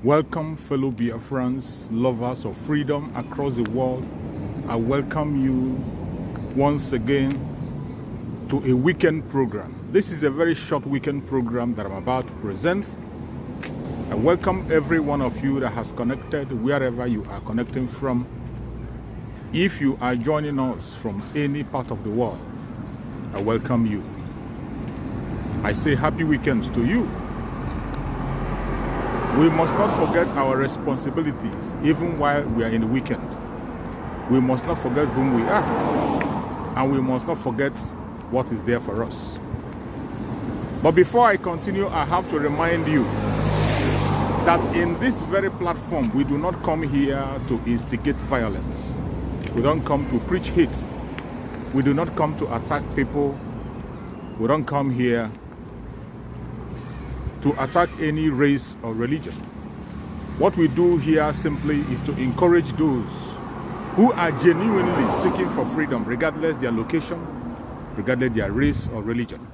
Welcome, fellow Biafrans, lovers of freedom across the world. I welcome you once again to a weekend program. This is a very short weekend program that I'm about to present. I welcome every one of you that has connected wherever you are connecting from. If you are joining us from any part of the world, I welcome you. I say happy weekend to you. We must not forget our responsibilities even while we are in the weekend. We must not forget whom we are, and we must not forget what is there for us. But before I continue, I have to remind you that in this very platform, we do not come here to instigate violence. We don't come to preach hate. We do not come to attack people. We don't come here to attack any race or religion. What we do here simply is to encourage those who are genuinely seeking for freedom, regardless their location, regardless their race or religion.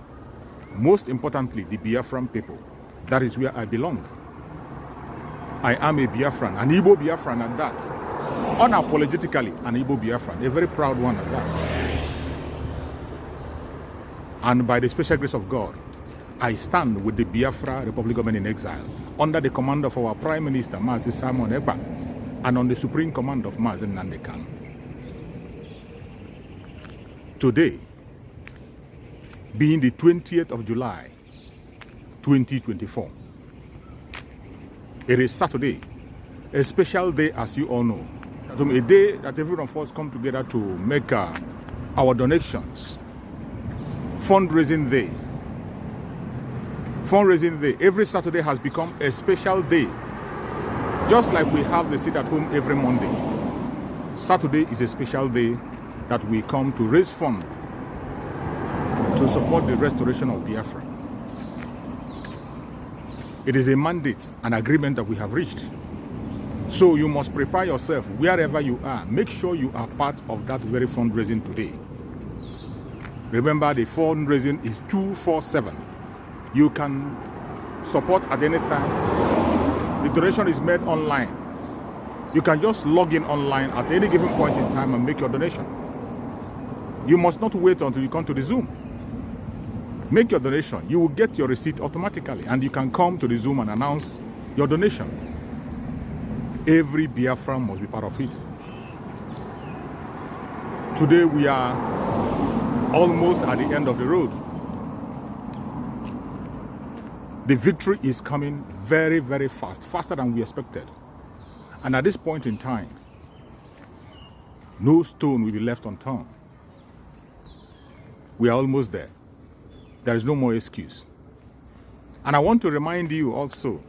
Most importantly, the Biafran people. That is where I belong. I am a Biafran, an Igbo Biafran at that. Unapologetically, an Igbo Biafran, a very proud one at that. And by the special grace of God, I stand with the Biafra Republic Government in Exile, under the command of our Prime Minister, Mazi Simon Ekpa, and on the supreme command of Mazi Nnamdi Kanu. Today, being the 20th of July, 2024, it is Saturday, a special day as you all know, a day that every one of us come together to make our donations. Fundraising day. Fundraising day. Every Saturday has become a special day. Just like we have the sit at home every Monday. Saturday is a special day that we come to raise funds to support the restoration of Biafra. It is a mandate, an agreement that we have reached. So you must prepare yourself wherever you are. Make sure you are part of that very fundraising today. Remember, the fundraising is 247. You can support at any time. The donation is made online. You can just log in online at any given point in time and make your donation. You must not wait until you come to the Zoom. Make your donation. You will get your receipt automatically, and you can come to the Zoom and announce your donation. Every Biafran must be part of it. Today we are almost at the end of the road. The victory is coming very, very fast, faster than we expected. And at this point in time, no stone will be left unturned. We are almost there. There is no more excuse. And I want to remind you also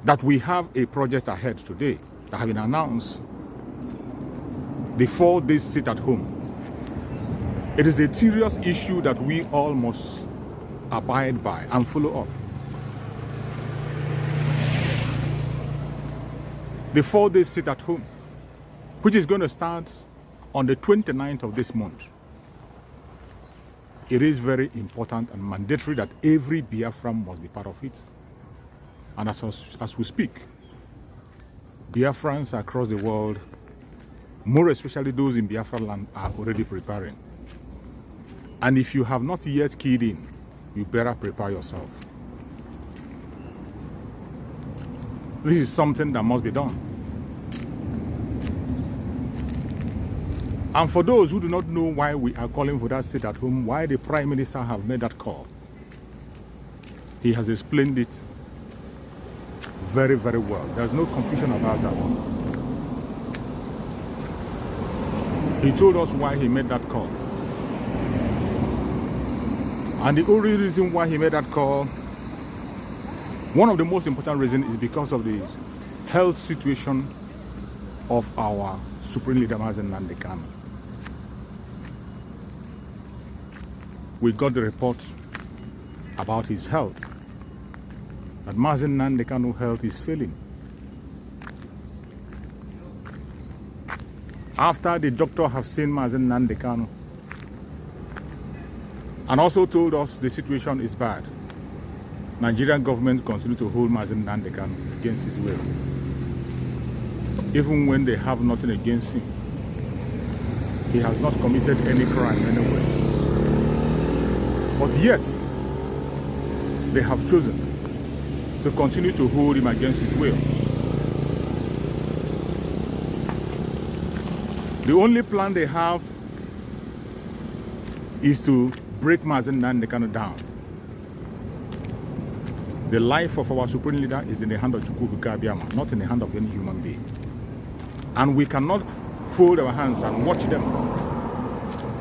that we have a project ahead today that has been announced. The 4 days sit at home. It is a serious issue that we all must abide by and follow up. The 4 days sit at home, which is going to start on the 29th of this month. It is very important and mandatory that every Biafran must be part of it. And as we speak, Biafrans across the world, more especially those in Biafra land, are already preparing. And if you have not yet keyed in, you better prepare yourself. This is something that must be done. And for those who do not know why we are calling for that sit at home, why the Prime Minister have made that call, he has explained it very, very well. There's no confusion about that. He told us why he made that call. And the only reason why he made that call, one of the most important reasons, is because of the health situation of our Supreme Leader Mazi Nnamdi Kanu. We got the report about his health, that Mazi Nnamdi Kanu's health is failing. After the doctor have seen Mazi Nnamdi Kanu and also told us the situation is bad, Nigerian government continue to hold Mazen Nnamdi Kanu against his will. Even when they have nothing against him, he has not committed any crime anywhere. But yet, they have chosen to continue to hold him against his will. The only plan they have is to break Mazen Nnamdi Kanu down. The life of our supreme leader is in the hand of Chukwuebuka Abiyama, not in the hand of any human being. And we cannot fold our hands and watch them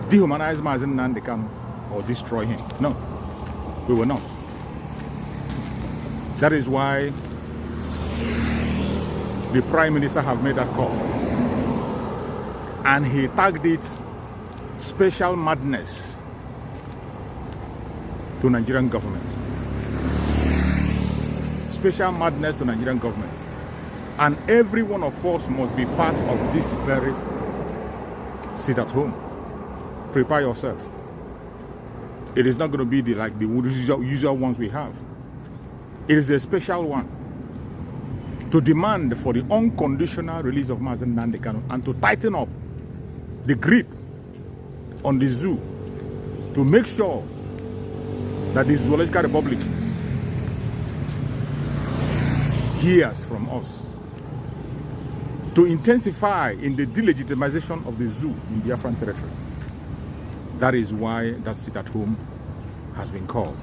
dehumanize Mazen Nnamdi Kanu or destroy him. No, we will not. That is why the Prime Minister have made that call. And he tagged it special madness to Nigerian government. Special madness to Nigerian government. And every one of us must be part of this very sit at home. Prepare yourself. It is not going to be like the usual ones we have. It is a special one to demand for the unconditional release of Mazen Nnamdi Kanu and to tighten up the grip on the zoo to make sure that the Zoological Republic hears from us, to intensify in the delegitimization of the zoo in Biafran territory. That is why that sit at home has been called.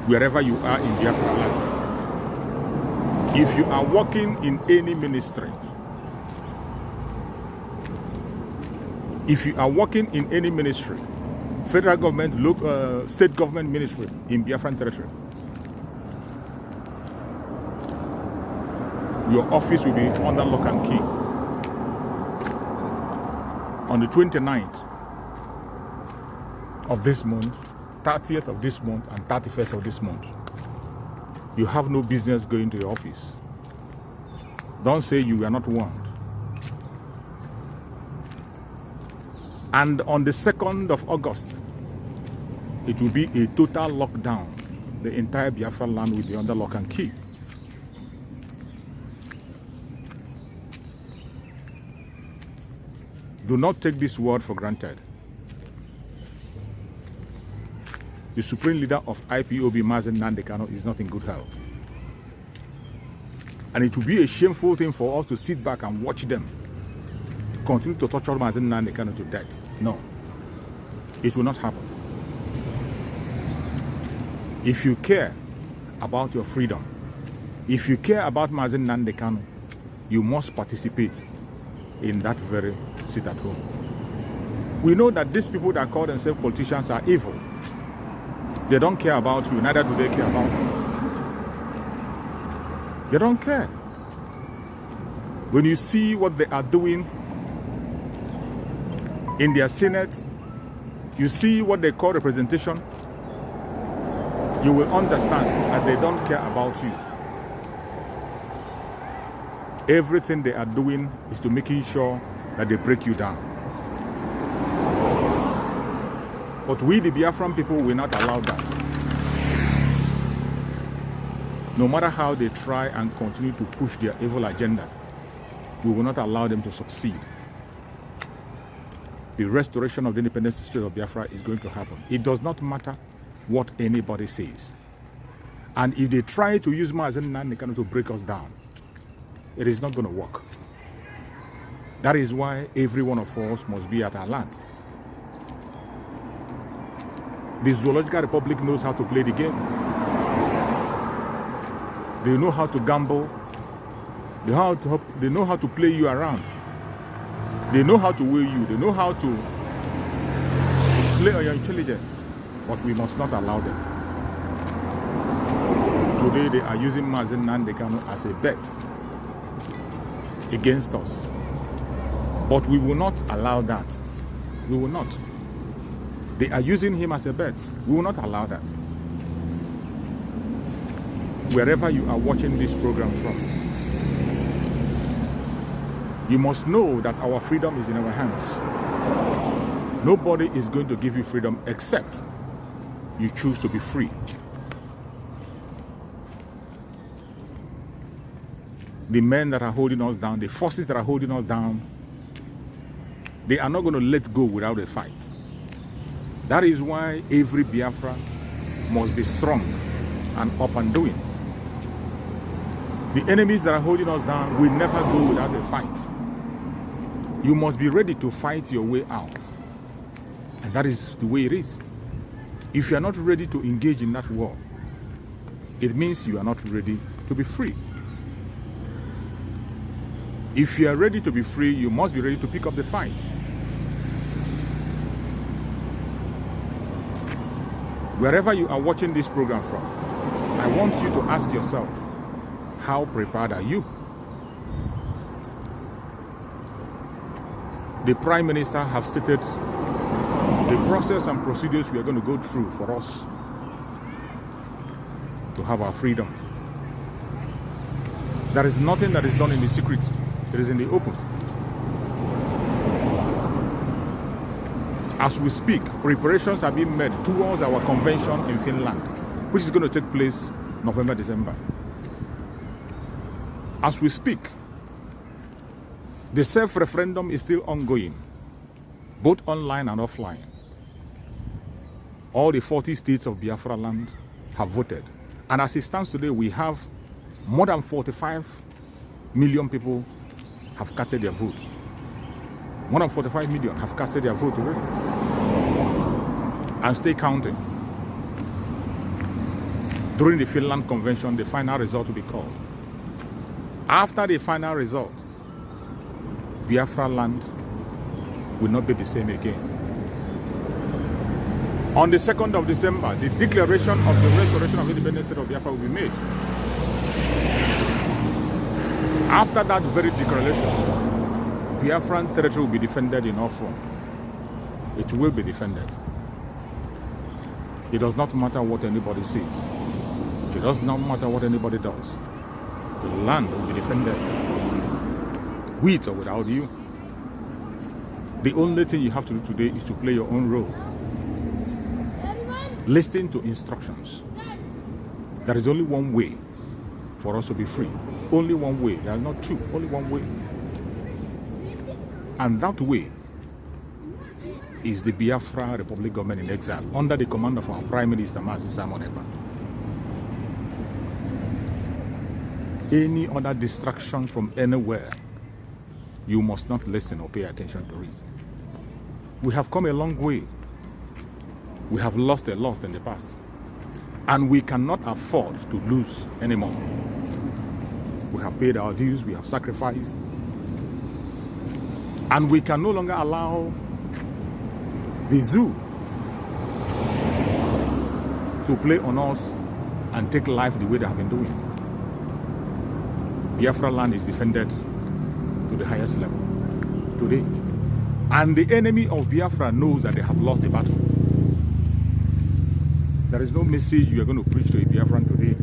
Wherever you are in Biafra land, if you are working in any ministry, federal government, local, state government ministry in Biafran territory, your office will be under lock and key. On the 29th of this month, 30th of this month, and 31st of this month, you have no business going to your office. Don't say you are not warned. And on the 2nd of August, it will be a total lockdown. The entire Biafra land will be under lock and key. Do not take this word for granted. The supreme leader of IPOB, Mazen Nnamdi Kanu, is not in good health. And it will be a shameful thing for us to sit back and watch them continue to torture Mazen Nnamdi Kanu to death. No, it will not happen. If you care about your freedom, if you care about Mazen Nnamdi Kanu, you must participate in that very sit at home. We know that these people that call themselves politicians are evil. They don't care about you, neither do they care about you. They don't care. When you see what they are doing in their Senate, you see what they call representation, you will understand that they don't care about you. Everything they are doing is to making sure that they break you down. But we, the Biafran people, will not allow that. No matter how they try and continue to push their evil agenda, we will not allow them to succeed. The restoration of the independent state of Biafra is going to happen. It does not matter what anybody says. And if they try to use Mazen Nnamdi Kanu to break us down, it is not going to work. That is why every one of us must be at our land. The Zoological Republic knows how to play the game. They know how to gamble. They know how to play you around. They know how to weigh you. They know how to play on your intelligence. But we must not allow them. Today they are using Mazen Nnamdi Kanu as a bet against us. But we will not allow that. We will not. They are using him as a bet. We will not allow that. Wherever you are watching this program from, you must know that our freedom is in our hands. Nobody is going to give you freedom except you choose to be free. The men that are holding us down, the forces that are holding us down, they are not going to let go without a fight. That is why every Biafra must be strong and up and doing. The enemies that are holding us down will never go without a fight. You must be ready to fight your way out. And that is the way it is. If you are not ready to engage in that war, it means you are not ready to be free. If you are ready to be free, you must be ready to pick up the fight. Wherever you are watching this program from, I want you to ask yourself, how prepared are you? The Prime Minister has stated the process and procedures we are going to go through for us to have our freedom. There is nothing that is done in the secret. It is in the open. As we speak, preparations are being made towards our convention in Finland, which is going to take place November, December. As we speak, the self-referendum is still ongoing, both online and offline. All the 40 states of Biafra land have voted. And as it stands today, we have more than 45 million people have casted their vote. More than 45 million have casted their vote already. And stay counting. During the Finland convention, the final result will be called. After the final result, Biafra land will not be the same again. On the 2nd of December, the declaration of the restoration of independent state of Biafra will be made. After that very declaration, Biafran territory will be defended in all forms. It will be defended. It does not matter what anybody says. It does not matter what anybody does. The land will be defended. With or without you. The only thing you have to do today is to play your own role. Listen to instructions. There is only one way for us to be free. Only one way. There are not two. Only one way. And that way is the Biafra Republic government in exile under the command of our Prime Minister, Mazi Simon Ekpa. Any other distraction from anywhere, you must not listen or pay attention to it. We have come a long way. We have lost a lot in the past. And we cannot afford to lose anymore. We have paid our dues, we have sacrificed. And we can no longer allow the zoo to play on us and take life the way they have been doing. Biafra land is defended to the highest level today. And the enemy of Biafra knows that they have lost the battle. There is no message you are going to preach to a Biafran today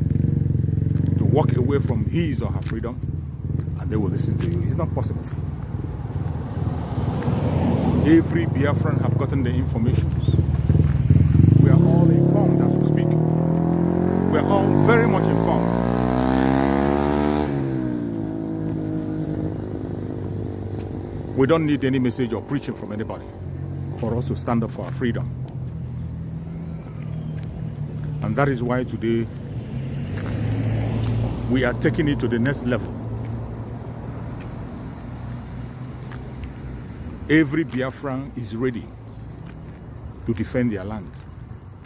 to walk away from his or her freedom and they will listen to you. It's not possible. Every Biafran have gotten the information. We are all informed as we speak. We are all very much informed. We don't need any message or preaching from anybody for us to stand up for our freedom. And that is why today we are taking it to the next level. Every Biafran is ready to defend their land.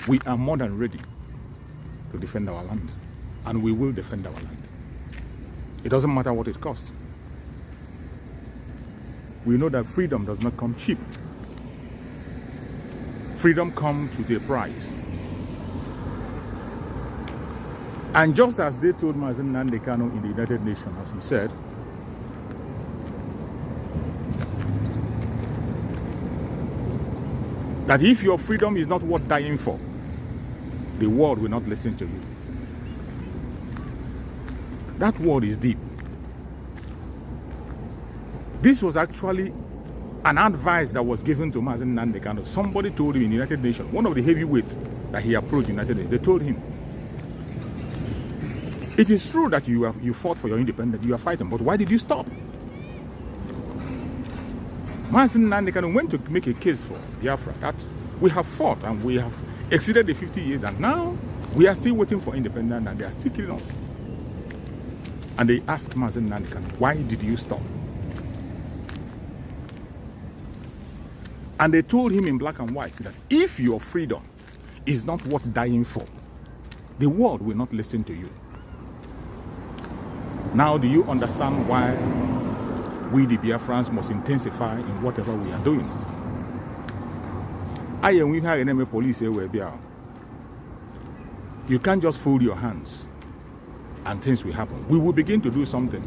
We are more than ready to defend our land. And we will defend our land. It doesn't matter what it costs. We know that freedom does not come cheap. Freedom comes with a price. And just as they told Mazen Nnamdi Kanu in the United Nations, as he said, that if your freedom is not worth dying for, the world will not listen to you. That word is deep. This was actually An advice that was given to Mazen Nnamdi Kanu, somebody told him in the United Nations, one of the heavyweights that he approached United Nations, they told him, it is true that you fought for your independence, you are fighting, but why did you stop? Mazen Nnamdi Kanu went to make a case for Biafra that we have fought and we have exceeded the 50 years and now we are still waiting for independence and they are still killing us. And they asked Mazen Nnamdi Kanu, why did you stop? And they told him in black and white that if your freedom is not worth dying for, the world will not listen to you. Now do you understand why we the Biafrans must intensify in whatever we are doing? Police you can't just fold your hands and things will happen. We will begin to do something.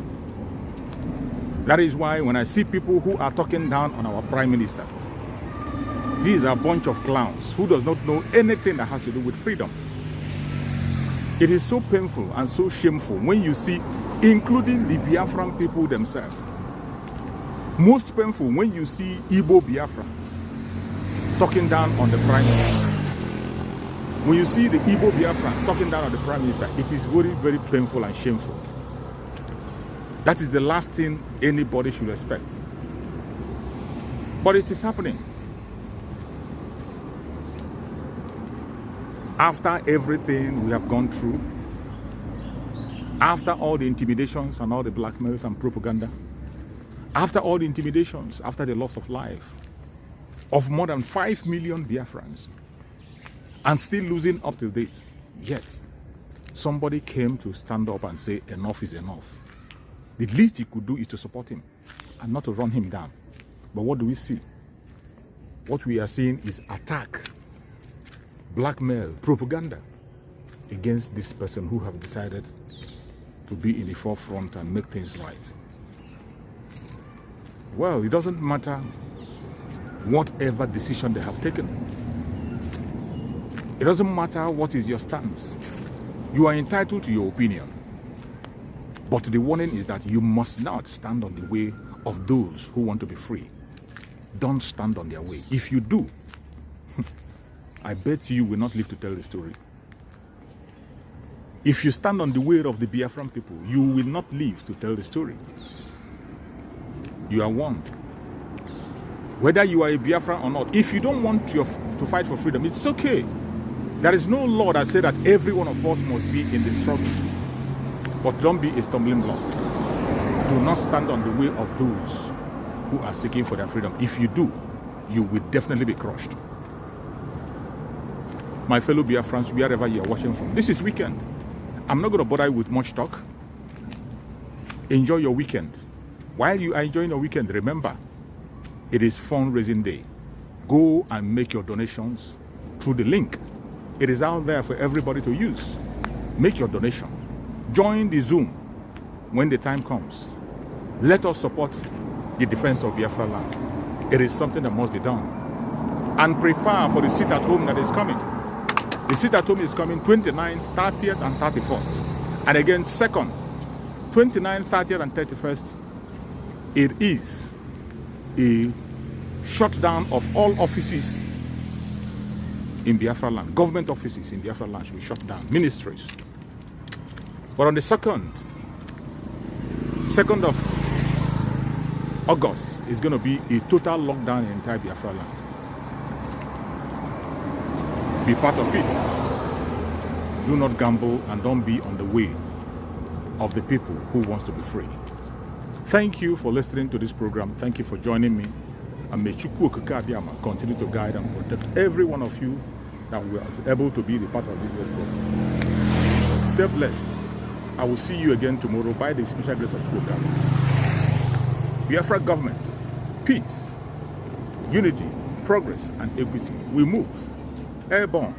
That is why when I see people who are talking down on our Prime Minister, these are a bunch of clowns who does not know anything that has to do with freedom. It is so painful and so shameful when you see, including the Biafran people themselves. Most painful when you see Igbo Biafrans talking down on the Prime Minister. When you see the Igbo Biafrans talking down on the Prime Minister, it is very, very painful and shameful. That is the last thing anybody should expect. But it is happening. After everything we have gone through, after all the intimidations and all the blackmails and propaganda, after all the intimidations, after the loss of life of more than 5 million Biafrans, and still losing up to date, yet somebody came to stand up and say enough is enough. The least he could do is to support him and not to run him down. But what do we see? What we are seeing is attack, blackmail, propaganda against this person who have decided to be in the forefront and make things right. Well, it doesn't matter whatever decision they have taken. It doesn't matter what is your stance. You are entitled to your opinion. But the warning is that you must not stand on the way of those who want to be free. Don't stand on their way. If you do, I bet you will not live to tell the story. If you stand on the way of the Biafran people, you will not live to tell the story. You are warned. Whether you are a Biafran or not, if you don't want to fight for freedom, it's okay. There is no law that says that every one of us must be in the struggle. But don't be a stumbling block. Do not stand on the way of those who are seeking for their freedom. If you do, you will definitely be crushed. My fellow Biafrans, wherever you are watching from, this is weekend. I'm not going to bother you with much talk. Enjoy your weekend. While you are enjoying your weekend, remember, it is fundraising day. Go and make your donations through the link. It is out there for everybody to use. Make your donation. Join the Zoom when the time comes. Let us support the defense of Biafra land. It is something that must be done. And prepare for the sit at home that is coming. The sit at home is coming 29th, 30th, and 31st. And again, 2nd, 29th, 30th, and 31st, it is a shutdown of all offices in Biafra land. Government offices in Biafra land should be shut down. Ministries. But on the 2nd of August is going to be a total lockdown in entire Biafra land. Be part of it. Do not gamble and don't be on the way of the people who wants to be free. Thank you for listening to this program. Thank you for joining me. And may Chukwu Okike Abiyama continue to guide and protect every one of you that was able to be the part of this program. Stay blessed. I will see you again tomorrow by the special grace of Chukwu Okike. Biafra government, peace, unity, progress, and equity. We move airborne.